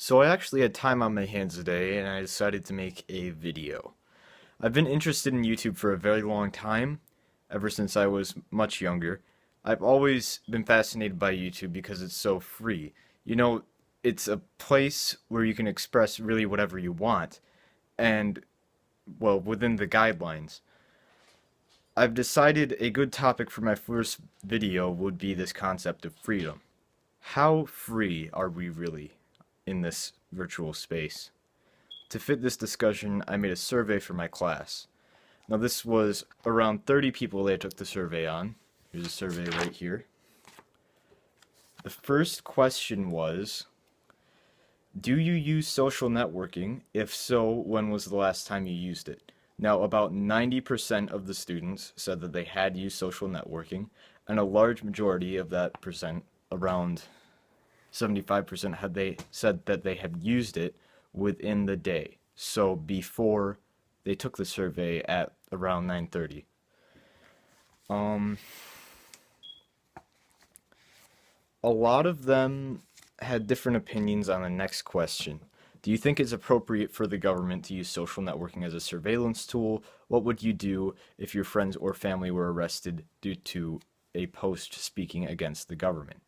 So I actually had time on my hands today and I decided to make a video. I've been interested in YouTube for a very long time, ever since I was much younger. I've always been fascinated by YouTube because it's so free. You know, it's a place where you can express really whatever you want and, well, within the guidelines. I've decided a good topic for my first video would be this concept of freedom. How free are we really in this virtual space? To fit this discussion, I made a survey for my class. Now, this was around 30 people they took the survey on. Here's a survey right here. The first question was, do you use social networking? If so, when was the last time you used it? Now, about 90% of the students said that they had used social networking, and a large majority of that percent, around 75%, had they said that they had used it within the day. So before they took the survey at around 9:30. Um, a lot of them had different opinions on the next question. Do you think it's appropriate for the government to use social networking as a surveillance tool? What would you do if your friends or family were arrested due to a post speaking against the government?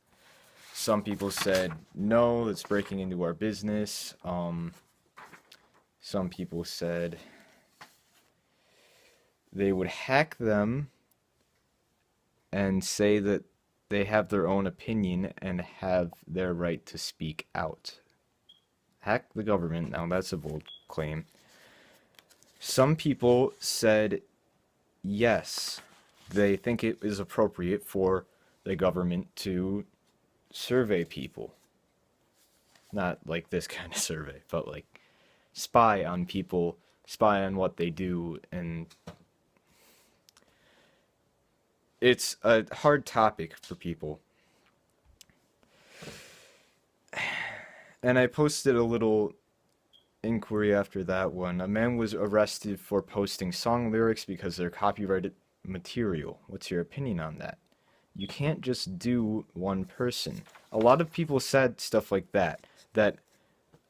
Some people said, no, it's breaking into our business. Some people said they would hack them and say that they have their own opinion and have their right to speak out. Hack the government, now that's a bold claim. Some people said yes, they think it is appropriate for the government to survey people. Not like this kind of survey, but like spy on people, spy on what they do, and it's a hard topic for people. And I posted a little inquiry after that one. A man was arrested for posting song lyrics because they're copyrighted material. What's your opinion on that? You can't just do one person. A lot of people said stuff like that. That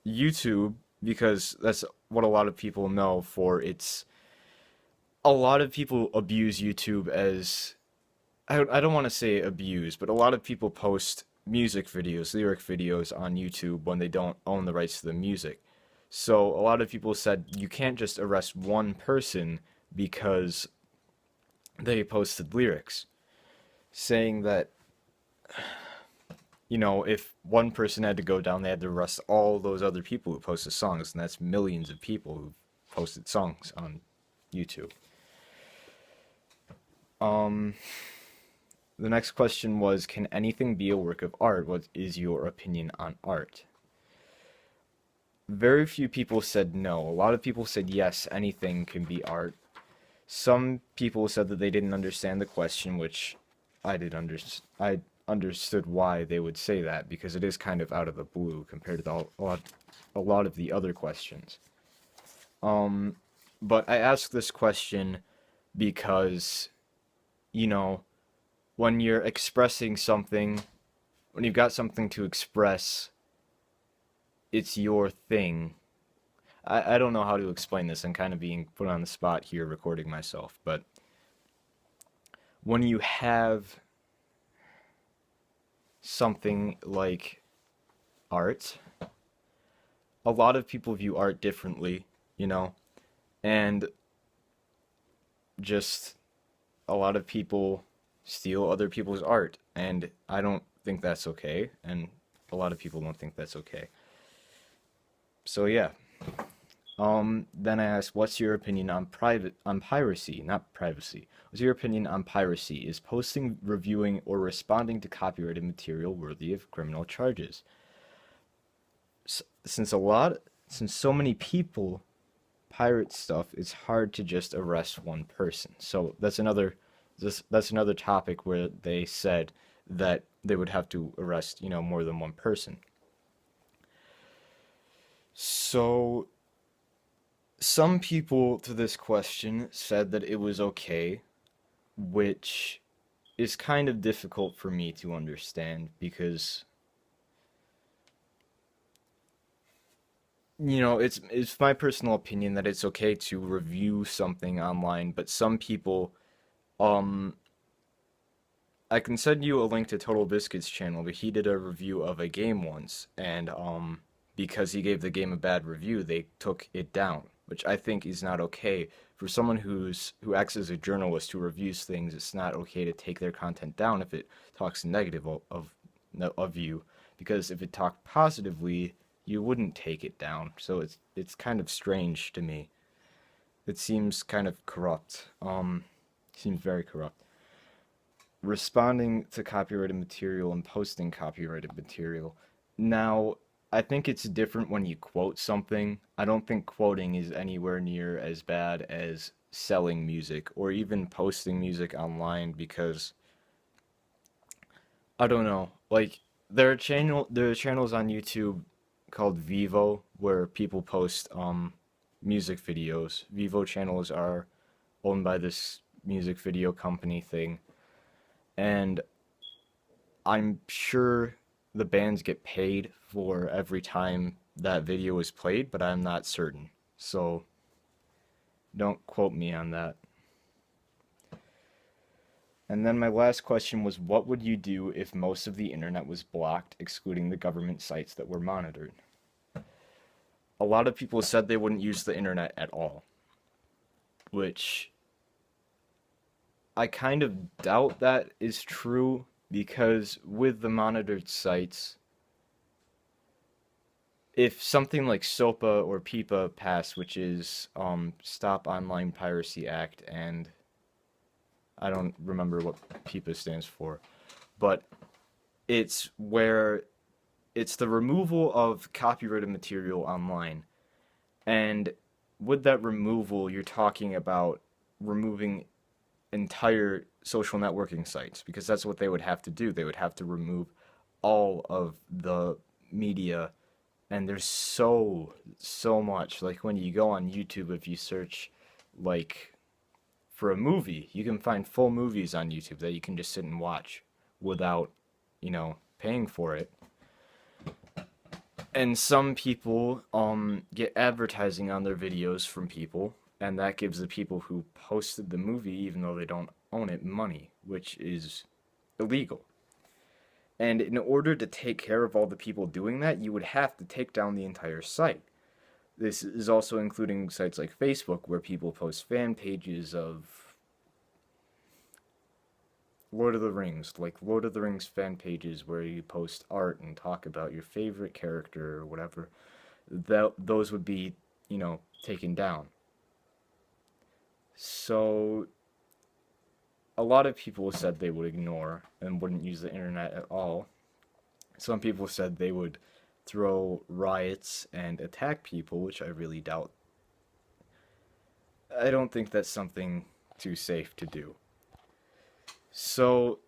YouTube, because that's what a lot of people know for its. A lot of people abuse YouTube as. I don't want to say abuse, but a lot of people post music videos, lyric videos on YouTube when they don't own the rights to the music. So a lot of people said you can't just arrest one person because they posted lyrics, saying that, if one person had to go down, they had to arrest all those other people who posted songs, and that's millions of people who posted songs on YouTube. Um, the next question was, can anything be a work of art? What is your opinion on art? Very few people said no. A lot of people said yes, anything can be art. Some people said that they didn't understand the question, which I understood why they would say that, because it is kind of out of the blue compared to a lot of the other questions. Um, but I asked this question because, you know, when you're expressing something, when you've got something to express, it's your thing. I don't know how to explain this. I'm kind of being put on the spot here recording myself, but when you have something like art, a lot of people view art differently, and just a lot of people steal other people's art, and I don't think that's okay, and a lot of people don't think that's okay. So yeah. Then I asked, what's your opinion on piracy, not privacy? What's your opinion on piracy? Is posting, reviewing, or responding to copyrighted material worthy of criminal charges? Since so many people pirate stuff, it's hard to just arrest one person. So that's another topic where they said that they would have to arrest, more than one person. So some people to this question said that it was okay, which is kind of difficult for me to understand because it's my personal opinion that it's okay to review something online, but some people, um, I can send you a link to Total Biscuit's channel, but he did a review of a game once, and because he gave the game a bad review, they took it down, which I think is not okay. For someone who acts as a journalist who reviews things, it's not okay to take their content down if it talks negative of you, because if it talked positively, you wouldn't take it down. So it's kind of strange to me. It seems kind of corrupt. Seems very corrupt. Responding to copyrighted material and posting copyrighted material. Now, I think it's different when you quote something. I don't think quoting is anywhere near as bad as selling music or even posting music online because I don't know. Like there are channels on YouTube called Vivo where people post music videos. Vivo channels are owned by this music video company thing, and I'm sure the bands get paid for every time that video is played, but I'm not certain. So don't quote me on that. And then my last question was, what would you do if most of the internet was blocked, excluding the government sites that were monitored? A lot of people said they wouldn't use the internet at all, which I kind of doubt that is true because with the monitored sites, if something like SOPA or PIPA passed, which is Stop Online Piracy Act, and I don't remember what PIPA stands for, but it's where it's the removal of copyrighted material online. And with that removal, you're talking about removing entire social networking sites because that's what they would have to do. They would have to remove all of the media, and there's so much. Like when you go on YouTube, if you search like for a movie, you can find full movies on YouTube that you can just sit and watch without, paying for it. And some people get advertising on their videos from people, and that gives the people who posted the movie, even though they don't own it, money, which is illegal. And in order to take care of all the people doing that, you would have to take down the entire site. This is also including sites like Facebook, where people post fan pages of Lord of the Rings, like Lord of the Rings fan pages where you post art and talk about your favorite character or whatever. Those would be, taken down. So a lot of people said they would ignore and wouldn't use the internet at all. Some people said they would throw riots and attack people, which I really doubt. I don't think that's something too safe to do. So,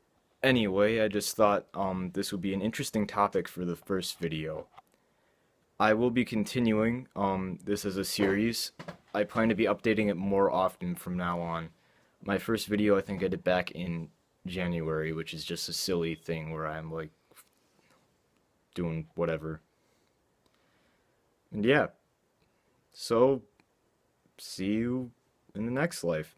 anyway, I just thought this would be an interesting topic for the first video. I will be continuing this as a series. I plan to be updating it more often from now on. My first video I think I did back in January, which is just a silly thing where I'm like doing whatever. And yeah, so see you in the next life.